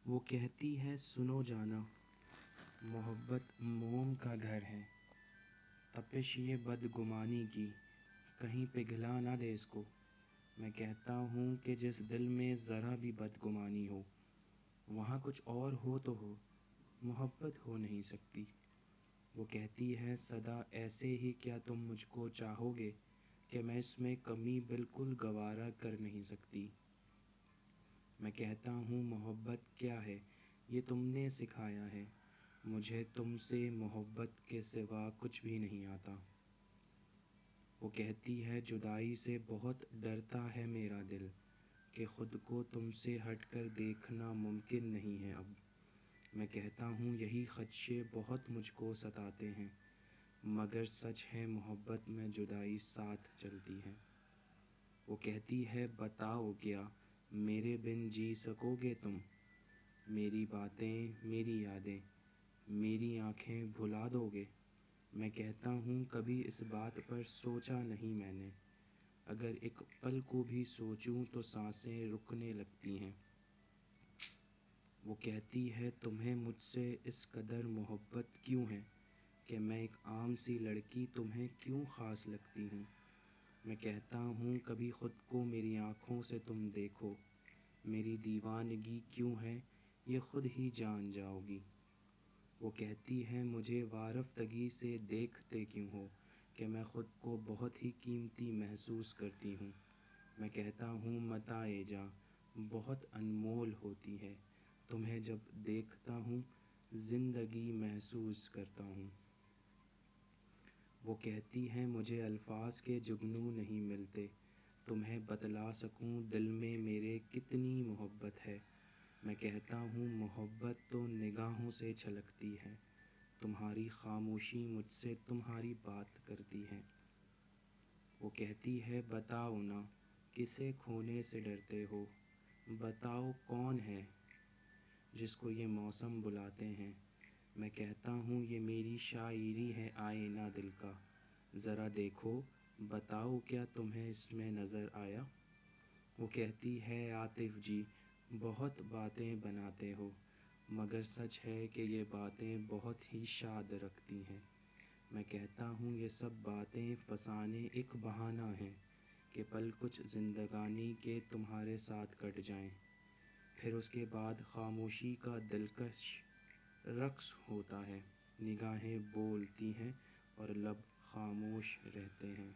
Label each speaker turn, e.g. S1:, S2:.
S1: وہ کہتی ہے سنو جانا، محبت موم کا گھر ہے، تپش یہ بدگمانی کی، کہیں پگھلا نہ دے اس کو۔ میں کہتا ہوں کہ جس دل میں ذرا بھی بدگمانی ہو، وہاں کچھ اور ہو تو ہو، محبت ہو نہیں سکتی۔ وہ کہتی ہے سدا ایسے ہی کیا تم مجھ کو چاہو گے کہ میں اس میں کمی بالکل گوارا کر نہیں سکتی۔ میں کہتا ہوں محبت کیا ہے یہ تم نے سکھایا ہے، مجھے تم سے محبت کے سوا کچھ بھی نہیں آتا۔ وہ کہتی ہے جدائی سے بہت ڈرتا ہے میرا دل، کہ خود کو تم سے ہٹ کر دیکھنا ممکن نہیں ہے اب۔ میں کہتا ہوں یہی خدشے بہت مجھ کو ستاتے ہیں، مگر سچ ہے محبت میں جدائی ساتھ چلتی ہے۔ وہ کہتی ہے بتاؤ کیا میرے بن جی سکو گے تم، میری باتیں میری یادیں میری آنکھیں بھلا دو گے۔ میں کہتا ہوں کبھی اس بات پر سوچا نہیں میں نے، اگر ایک پل کو بھی سوچوں تو سانسیں رکنے لگتی ہیں۔ وہ کہتی ہے تمہیں مجھ سے اس قدر محبت کیوں ہے، کہ میں ایک عام سی لڑکی تمہیں کیوں خاص لگتی ہوں۔ میں کہتا ہوں کبھی خود کو میری آنکھوں سے تم دیکھو، میری دیوانگی کیوں ہے یہ خود ہی جان جاؤ گی۔ وہ کہتی ہے مجھے وارفتگی سے دیکھتے کیوں ہو، کہ میں خود کو بہت ہی قیمتی محسوس کرتی ہوں۔ میں کہتا ہوں متاع جاں بہت انمول ہوتی ہے، تمہیں جب دیکھتا ہوں زندگی محسوس کرتا ہوں۔ وہ کہتی ہے مجھے الفاظ کے جگنو نہیں ملتے، تمہیں بتلا سکوں دل میں میرے کتنی محبت ہے۔ میں کہتا ہوں محبت تو نگاہوں سے چھلکتی ہے، تمہاری خاموشی مجھ سے تمہاری بات کرتی ہے۔ وہ کہتی ہے بتاؤ نا کسے کھونے سے ڈرتے ہو، بتاؤ کون ہے جس کو یہ موسم بلاتے ہیں۔ میں کہتا ہوں یہ میری شاعری ہے آئینہ دل کا، ذرا دیکھو بتاؤ کیا تمہیں اس میں نظر آیا۔ وہ کہتی ہے عاطف جی بہت باتیں بناتے ہو، مگر سچ ہے کہ یہ باتیں بہت ہی شاد رکھتی ہیں۔ میں کہتا ہوں یہ سب باتیں فسانے ایک بہانہ ہیں، کہ پل کچھ زندگانی کے تمہارے ساتھ کٹ جائیں، پھر اس کے بعد خاموشی کا دلکش رقص ہوتا ہے، نگاہیں بولتی ہیں اور لب خاموش رہتے ہیں۔